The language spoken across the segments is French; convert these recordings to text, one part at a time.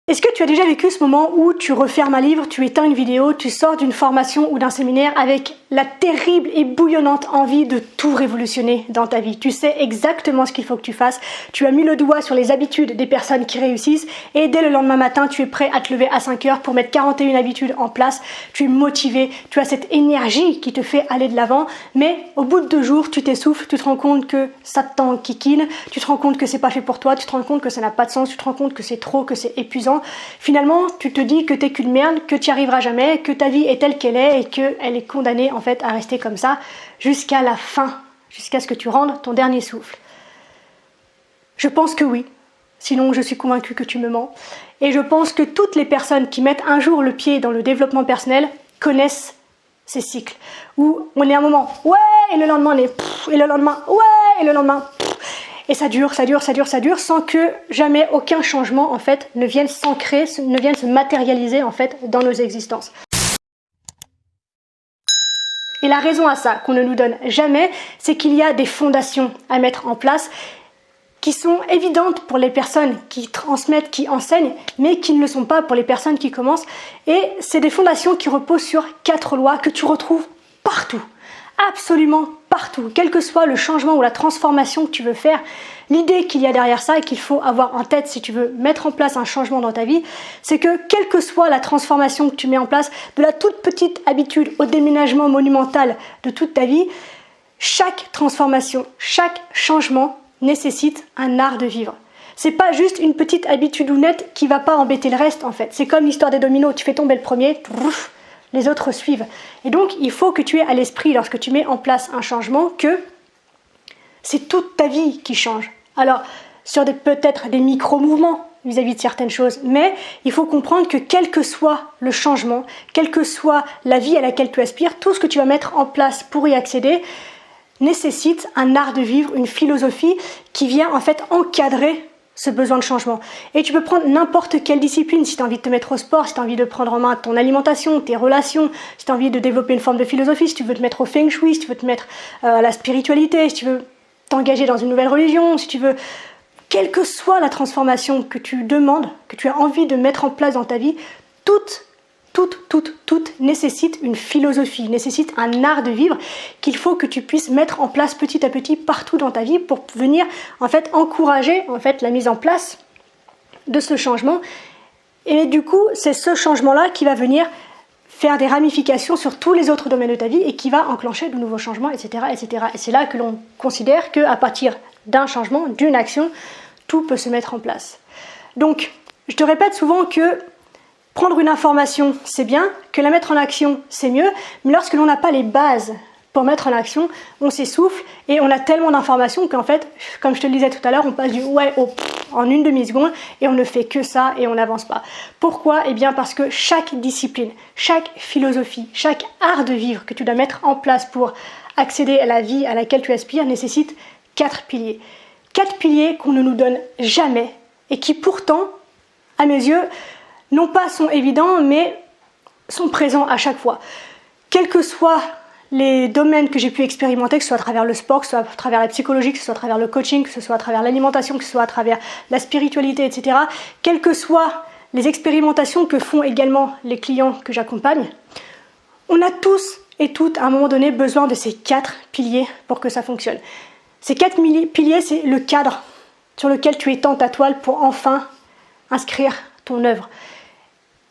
Est-ce que tu as déjà vécu ce moment où tu refermes un livre, tu éteins une vidéo, tu sors d'une formation ou d'un séminaire avec la terrible et bouillonnante envie de tout révolutionner dans ta vie? Tu sais exactement ce qu'il faut que tu fasses, tu as mis le doigt sur les habitudes des personnes qui réussissent et dès le lendemain matin, tu es prêt à te lever à 5 heures pour mettre 41 habitudes en place, tu es motivé, tu as cette énergie qui te fait aller de l'avant, mais au bout de 2 jours, tu t'essouffles, tu te rends compte que ça t'enquiquine, tu te rends compte que c'est pas fait pour toi, tu te rends compte que ça n'a pas de sens, tu te rends compte que c'est trop, que c'est épuisant. Finalement, tu te dis que t'es qu'une merde, que tu n'y arriveras jamais, que ta vie est telle qu'elle est et qu'elle est condamnée en fait à rester comme ça jusqu'à la fin, jusqu'à ce que tu rendes ton dernier souffle. Je pense que oui, sinon je suis convaincue que tu me mens. Et je pense que toutes les personnes qui mettent un jour le pied dans le développement personnel connaissent ces cycles où on est à un moment ouais et le lendemain on est pff, et le lendemain ouais et le lendemain pff. Et ça dure, sans que jamais aucun changement en fait ne vienne s'ancrer, ne vienne se matérialiser en fait dans nos existences. Et la raison à ça qu'on ne nous donne jamais, c'est qu'il y a des fondations à mettre en place qui sont évidentes pour les personnes qui transmettent, qui enseignent, mais qui ne le sont pas pour les personnes qui commencent. Et c'est des fondations qui reposent sur 4 lois que tu retrouves partout. Absolument partout, quel que soit le changement ou la transformation que tu veux faire, l'idée qu'il y a derrière ça et qu'il faut avoir en tête si tu veux mettre en place un changement dans ta vie, c'est que quelle que soit la transformation que tu mets en place, de la toute petite habitude au déménagement monumental de toute ta vie, chaque transformation, chaque changement nécessite un art de vivre. C'est pas juste une petite habitude honnête qui va pas embêter le reste en fait. C'est comme l'histoire des dominos, tu fais tomber le premier, les autres suivent. Et donc, il faut que tu aies à l'esprit, lorsque tu mets en place un changement, que c'est toute ta vie qui change. Alors, sur peut-être des micro-mouvements vis-à-vis de certaines choses, mais il faut comprendre que quel que soit le changement, quelle que soit la vie à laquelle tu aspires, tout ce que tu vas mettre en place pour y accéder nécessite un art de vivre, une philosophie qui vient en fait encadrer ce besoin de changement. Et tu peux prendre n'importe quelle discipline, si tu as envie de te mettre au sport, si tu as envie de prendre en main ton alimentation, tes relations, si tu as envie de développer une forme de philosophie, si tu veux te mettre au feng shui, si tu veux te mettre à la spiritualité, si tu veux t'engager dans une nouvelle religion, si tu veux, quelle que soit la transformation que tu demandes, que tu as envie de mettre en place dans ta vie, toutes nécessitent une philosophie, nécessitent un art de vivre qu'il faut que tu puisses mettre en place petit à petit partout dans ta vie pour venir en fait encourager en fait la mise en place de ce changement. Et du coup, c'est ce changement-là qui va venir faire des ramifications sur tous les autres domaines de ta vie et qui va enclencher de nouveaux changements, etc., etc. Et c'est là que l'on considère qu'à partir d'un changement, d'une action, tout peut se mettre en place. Donc, je te répète souvent que prendre une information, c'est bien, que la mettre en action, c'est mieux, mais lorsque l'on n'a pas les bases pour mettre en action, on s'essouffle et on a tellement d'informations qu'en fait, comme je te le disais tout à l'heure, on passe du ouais au en une demi-seconde et on ne fait que ça et on n'avance pas. Pourquoi? Eh bien parce que chaque discipline, chaque philosophie, chaque art de vivre que tu dois mettre en place pour accéder à la vie à laquelle tu aspires nécessite 4 piliers. 4 piliers qu'on ne nous donne jamais et qui pourtant, à mes yeux, non pas sont évidents, mais sont présents à chaque fois. Quels que soient les domaines que j'ai pu expérimenter, que ce soit à travers le sport, que ce soit à travers la psychologie, que ce soit à travers le coaching, que ce soit à travers l'alimentation, que ce soit à travers la spiritualité, etc., quelles que soient les expérimentations que font également les clients que j'accompagne, on a tous et toutes, à un moment donné, besoin de ces 4 piliers pour que ça fonctionne. Ces 4 piliers, c'est le cadre sur lequel tu étends ta toile pour enfin inscrire ton œuvre.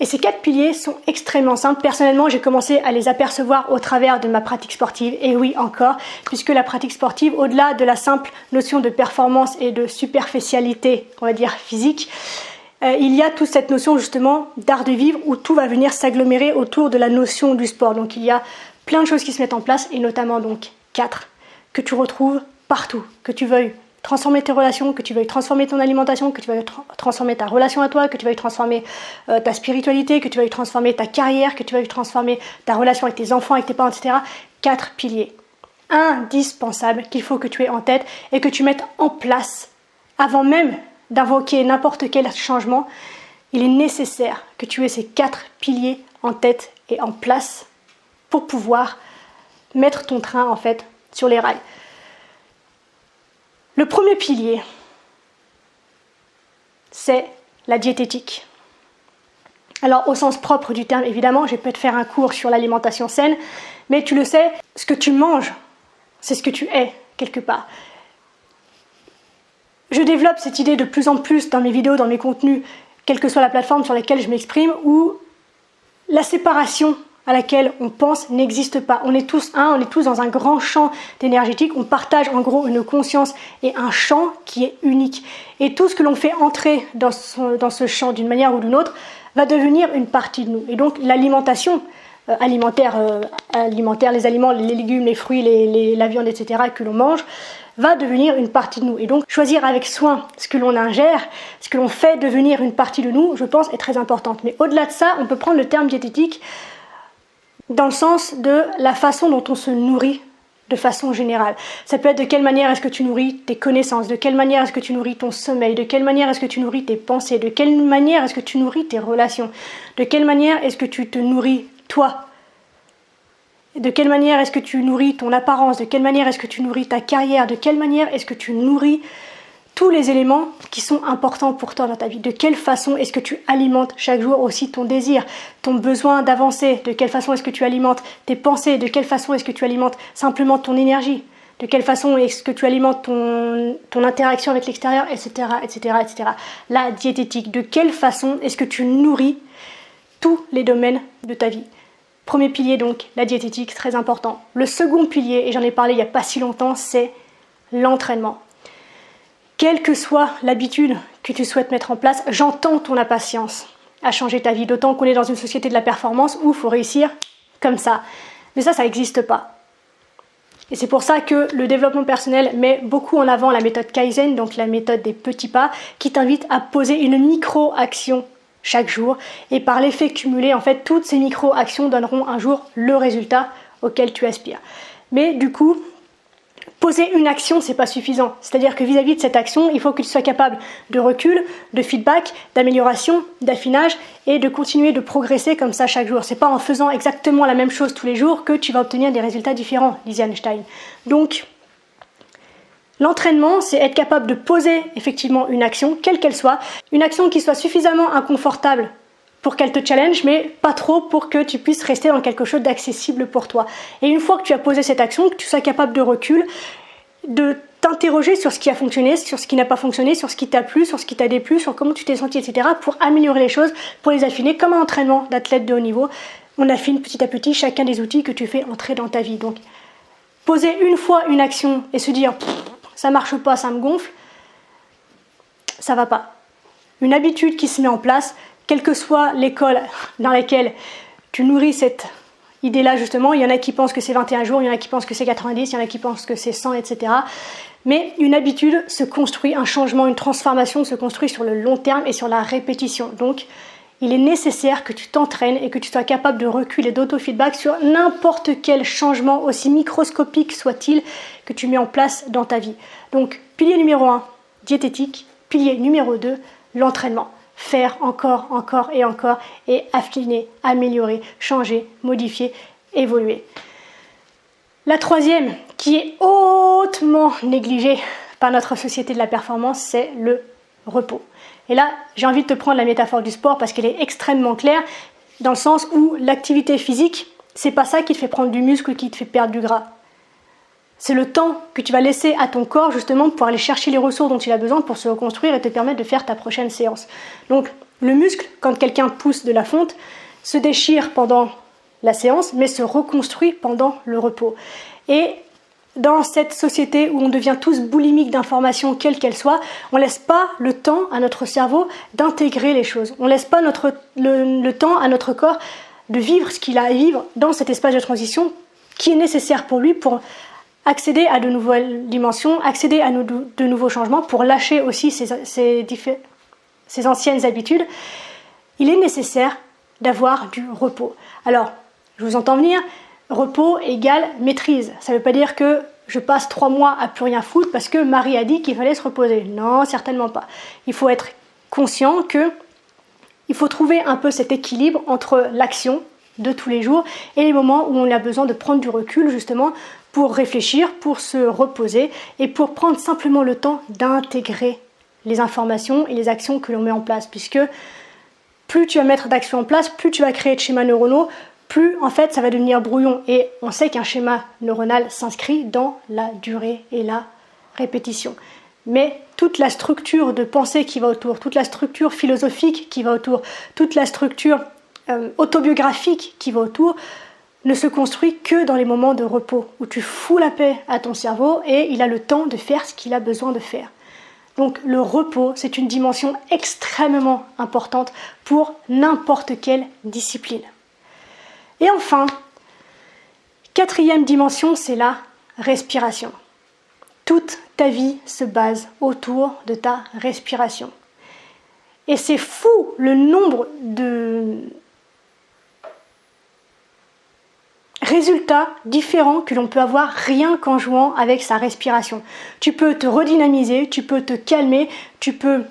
Et ces 4 piliers sont extrêmement simples. Personnellement, j'ai commencé à les apercevoir au travers de ma pratique sportive. Et oui, encore, puisque la pratique sportive, au-delà de la simple notion de performance et de superficialité, on va dire physique, il y a toute cette notion justement d'art de vivre où tout va venir s'agglomérer autour de la notion du sport. Donc il y a plein de choses qui se mettent en place et notamment donc 4 que tu retrouves partout, que tu veuilles transformer tes relations, que tu veuilles transformer ton alimentation, que tu veuilles transformer ta relation à toi, que tu veuilles transformer ta spiritualité, que tu veuilles transformer ta carrière, que tu veuilles transformer ta relation avec tes enfants, avec tes parents, etc. 4 piliers indispensables qu'il faut que tu aies en tête et que tu mettes en place avant même d'invoquer n'importe quel changement. Il est nécessaire que tu aies ces 4 piliers en tête et en place pour pouvoir mettre ton train en fait sur les rails. Le premier pilier, c'est la diététique. Alors au sens propre du terme, évidemment, je peux te faire un cours sur l'alimentation saine, mais tu le sais, ce que tu manges, c'est ce que tu es, quelque part. Je développe cette idée de plus en plus dans mes vidéos, dans mes contenus, quelle que soit la plateforme sur laquelle je m'exprime, où la séparation à laquelle on pense n'existe pas. On est tous un, on est tous dans un grand champ énergétique, on partage en gros une conscience et un champ qui est unique. Et tout ce que l'on fait entrer dans ce champ d'une manière ou d'une autre va devenir une partie de nous. Et donc l'alimentation alimentaire, les aliments, les légumes, les fruits, la viande, etc. que l'on mange, va devenir une partie de nous. Et donc choisir avec soin ce que l'on ingère, ce que l'on fait devenir une partie de nous, je pense, est très importante. Mais au-delà de ça, on peut prendre le terme diététique dans le sens de la façon dont on se nourrit de façon générale. Ça peut être de quelle manière est-ce que tu nourris tes connaissances, de quelle manière est-ce que tu nourris ton sommeil, de quelle manière est-ce que tu nourris tes pensées, de quelle manière est-ce que tu nourris tes relations, de quelle manière est-ce que tu te nourris toi, de quelle manière est-ce que tu nourris ton apparence, de quelle manière est-ce que tu nourris ta carrière, de quelle manière est-ce que tu nourris tous les éléments qui sont importants pour toi dans ta vie. De quelle façon est-ce que tu alimentes chaque jour aussi ton désir, ton besoin d'avancer, de quelle façon est-ce que tu alimentes tes pensées, de quelle façon est-ce que tu alimentes simplement ton énergie, de quelle façon est-ce que tu alimentes ton interaction avec l'extérieur, etc., etc., etc. La diététique, de quelle façon est-ce que tu nourris tous les domaines de ta vie. Premier pilier donc, la diététique, très important. Le second pilier, et j'en ai parlé il n'y a pas si longtemps, c'est l'entraînement. Quelle que soit l'habitude que tu souhaites mettre en place, j'entends ton impatience à changer ta vie, d'autant qu'on est dans une société de la performance où il faut réussir comme ça. Mais ça n'existe pas. Et c'est pour ça que le développement personnel met beaucoup en avant la méthode Kaizen, donc la méthode des petits pas, qui t'invite à poser une micro-action chaque jour. Et par l'effet cumulé, en fait, toutes ces micro-actions donneront un jour le résultat auquel tu aspires. Mais du coup, poser une action, c'est pas suffisant. C'est-à-dire que vis-à-vis de cette action, il faut que tu sois capable de recul, de feedback, d'amélioration, d'affinage et de continuer de progresser comme ça chaque jour. C'est pas en faisant exactement la même chose tous les jours que tu vas obtenir des résultats différents, disait Einstein. Donc, l'entraînement, c'est être capable de poser effectivement une action, quelle qu'elle soit, une action qui soit suffisamment inconfortable pour qu'elle te challenge, mais pas trop pour que tu puisses rester dans quelque chose d'accessible pour toi. Et une fois que tu as posé cette action, que tu sois capable de recul, de t'interroger sur ce qui a fonctionné, sur ce qui n'a pas fonctionné, sur ce qui t'a plu, sur ce qui t'a déplu, sur comment tu t'es senti, etc. pour améliorer les choses, pour les affiner, comme un entraînement d'athlète de haut niveau. On affine petit à petit chacun des outils que tu fais entrer dans ta vie. Donc, poser une fois une action et se dire « ça marche pas, ça me gonfle », ça va pas. Une habitude qui se met en place, quelle que soit l'école dans laquelle tu nourris cette idée-là, justement, il y en a qui pensent que c'est 21 jours, il y en a qui pensent que c'est 90, il y en a qui pensent que c'est 100, etc. Mais une habitude se construit, un changement, une transformation se construit sur le long terme et sur la répétition. Donc, il est nécessaire que tu t'entraînes et que tu sois capable de recul et d'autofeedback sur n'importe quel changement, aussi microscopique soit-il, que tu mets en place dans ta vie. Donc, pilier numéro 1, diététique. Pilier numéro 2, l'entraînement. Faire encore et affiner, améliorer, changer, modifier, évoluer. La troisième, qui est hautement négligée par notre société de la performance, c'est le repos. Et là, j'ai envie de te prendre la métaphore du sport parce qu'elle est extrêmement claire, dans le sens où l'activité physique, c'est pas ça qui te fait prendre du muscle ou qui te fait perdre du gras. C'est le temps que tu vas laisser à ton corps justement pour aller chercher les ressources dont il a besoin pour se reconstruire et te permettre de faire ta prochaine séance. Donc le muscle, quand quelqu'un pousse de la fonte, se déchire pendant la séance mais se reconstruit pendant le repos. Et dans cette société où on devient tous boulimiques d'informations, quelles qu'elles soient, on ne laisse pas le temps à notre cerveau d'intégrer les choses. On ne laisse pas le temps à notre corps de vivre ce qu'il a à vivre dans cet espace de transition qui est nécessaire pour lui pour accéder à de nouvelles dimensions, accéder à de nouveaux changements, pour lâcher aussi ses anciennes habitudes. Il est nécessaire d'avoir du repos. Alors, je vous entends venir, repos égale maîtrise. Ça ne veut pas dire que je passe 3 mois à plus rien foutre parce que Marie a dit qu'il fallait se reposer. Non, certainement pas. Il faut être conscient qu'il faut trouver un peu cet équilibre entre l'action de tous les jours et les moments où on a besoin de prendre du recul justement pour réfléchir, pour se reposer et pour prendre simplement le temps d'intégrer les informations et les actions que l'on met en place, puisque plus tu vas mettre d'actions en place, plus tu vas créer de schémas neuronaux, plus en fait ça va devenir brouillon. Et on sait qu'un schéma neuronal s'inscrit dans la durée et la répétition. Mais toute la structure de pensée qui va autour, toute la structure philosophique qui va autour, toute la structure autobiographique qui va autour, ne se construit que dans les moments de repos, où tu fous la paix à ton cerveau et il a le temps de faire ce qu'il a besoin de faire. Donc le repos, c'est une dimension extrêmement importante pour n'importe quelle discipline. Et enfin, quatrième dimension, c'est la respiration. Toute ta vie se base autour de ta respiration. Et c'est fou le nombre de résultats différents que l'on peut avoir rien qu'en jouant avec sa respiration. Tu peux te redynamiser, tu peux te calmer, tu peux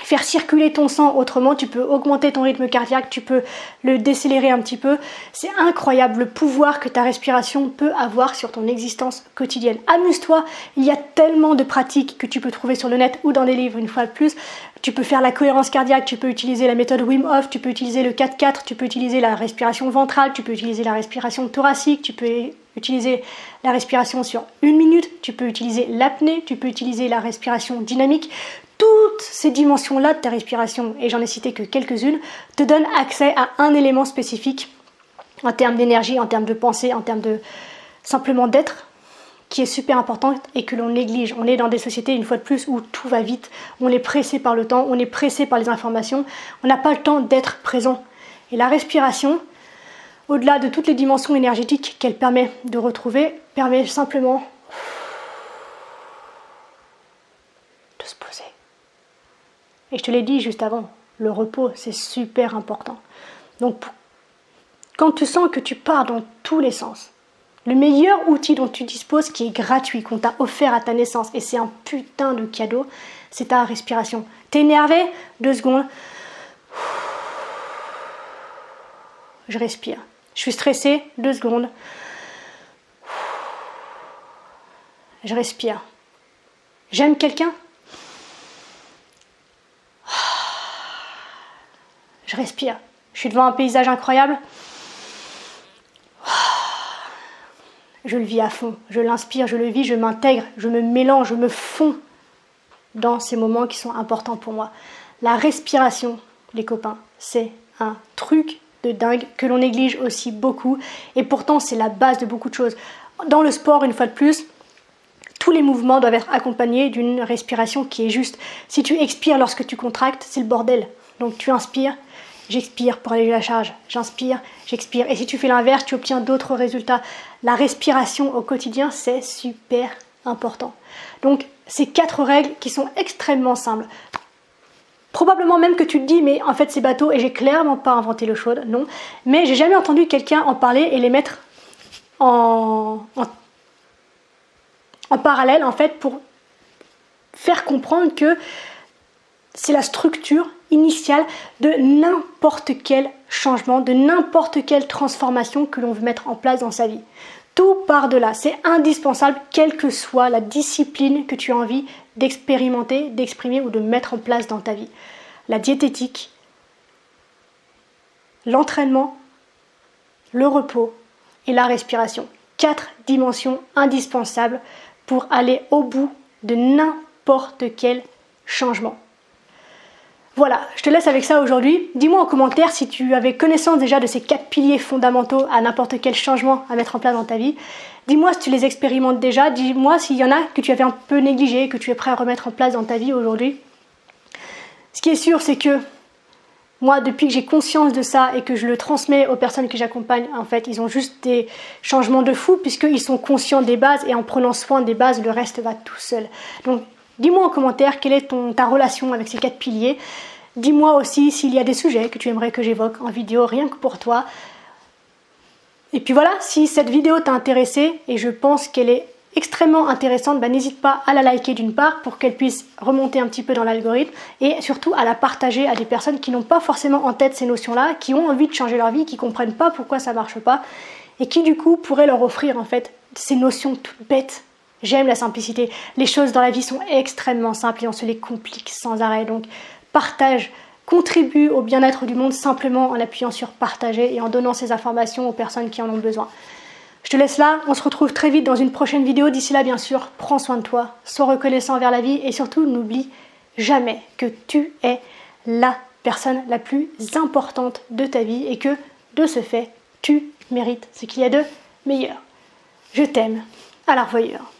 faire circuler ton sang autrement, tu peux augmenter ton rythme cardiaque, tu peux le décélérer un petit peu. C'est incroyable le pouvoir que ta respiration peut avoir sur ton existence quotidienne. Amuse-toi, il y a tellement de pratiques que tu peux trouver sur le net ou dans des livres une fois de plus. Tu peux faire la cohérence cardiaque, tu peux utiliser la méthode Wim Hof, tu peux utiliser le 4-4, tu peux utiliser la respiration ventrale, tu peux utiliser la respiration thoracique, tu peux utiliser la respiration sur 1 minute, tu peux utiliser l'apnée, tu peux utiliser la respiration dynamique. Toutes ces dimensions-là de ta respiration, et j'en ai cité que quelques-unes, te donnent accès à un élément spécifique en termes d'énergie, en termes de pensée, en termes de simplement d'être, qui est super importante et que l'on néglige. On est dans des sociétés, une fois de plus, où tout va vite, on est pressé par le temps, on est pressé par les informations, on n'a pas le temps d'être présent. Et la respiration, au-delà de toutes les dimensions énergétiques qu'elle permet de retrouver, permet simplement de se poser. Et je te l'ai dit juste avant, le repos, c'est super important. Donc, quand tu sens que tu pars dans tous les sens, le meilleur outil dont tu disposes, qui est gratuit, qu'on t'a offert à ta naissance, et c'est un putain de cadeau, c'est ta respiration. T'es énervé ? 2 secondes. Je respire. Je suis stressée ? 2 secondes. Je respire. J'aime quelqu'un ? Je respire. Je suis devant un paysage incroyable. Je le vis à fond. Je l'inspire, je le vis, je m'intègre, je me mélange, je me fonds dans ces moments qui sont importants pour moi. La respiration, les copains, c'est un truc de dingue que l'on néglige aussi beaucoup. Et pourtant, c'est la base de beaucoup de choses. Dans le sport, une fois de plus, tous les mouvements doivent être accompagnés d'une respiration qui est juste. Si tu expires lorsque tu contractes, c'est le bordel. Donc tu inspires, j'expire pour alléger la charge, j'inspire, j'expire. Et si tu fais l'inverse, tu obtiens d'autres résultats. La respiration au quotidien, c'est super important. Donc ces 4 règles qui sont extrêmement simples. Probablement même que tu te dis, mais en fait c'est bateau et j'ai clairement pas inventé l'eau chaude, non. Mais j'ai jamais entendu quelqu'un en parler et les mettre en parallèle en fait pour faire comprendre que c'est la structure initiale de n'importe quel changement, de n'importe quelle transformation que l'on veut mettre en place dans sa vie. Tout part de là, c'est indispensable, quelle que soit la discipline que tu as envie d'expérimenter, d'exprimer ou de mettre en place dans ta vie. La diététique, l'entraînement, le repos et la respiration. 4 dimensions indispensables pour aller au bout de n'importe quel changement. Voilà, je te laisse avec ça aujourd'hui. Dis-moi en commentaire si tu avais connaissance déjà de ces 4 piliers fondamentaux à n'importe quel changement à mettre en place dans ta vie. Dis-moi si tu les expérimentes déjà. Dis-moi s'il y en a que tu avais un peu négligé, que tu es prêt à remettre en place dans ta vie aujourd'hui. Ce qui est sûr, c'est que moi, depuis que j'ai conscience de ça et que je le transmets aux personnes que j'accompagne, en fait, ils ont juste des changements de fou puisqu'ils sont conscients des bases et en prenant soin des bases, le reste va tout seul. Donc, dis-moi en commentaire quelle est ta relation avec ces 4 piliers. Dis-moi aussi s'il y a des sujets que tu aimerais que j'évoque en vidéo, rien que pour toi. Et puis voilà, si cette vidéo t'a intéressé et je pense qu'elle est extrêmement intéressante, n'hésite pas à la liker d'une part pour qu'elle puisse remonter un petit peu dans l'algorithme et surtout à la partager à des personnes qui n'ont pas forcément en tête ces notions-là, qui ont envie de changer leur vie, qui ne comprennent pas pourquoi ça ne marche pas et qui du coup pourraient leur offrir en fait ces notions toutes bêtes. J'aime la simplicité. Les choses dans la vie sont extrêmement simples et on se les complique sans arrêt. Donc partage, contribue au bien-être du monde simplement en appuyant sur partager et en donnant ces informations aux personnes qui en ont besoin. Je te laisse là, on se retrouve très vite dans une prochaine vidéo. D'ici là, bien sûr, prends soin de toi, sois reconnaissant envers la vie et surtout n'oublie jamais que tu es la personne la plus importante de ta vie et que, de ce fait, tu mérites ce qu'il y a de meilleur. Je t'aime. À la revoyure.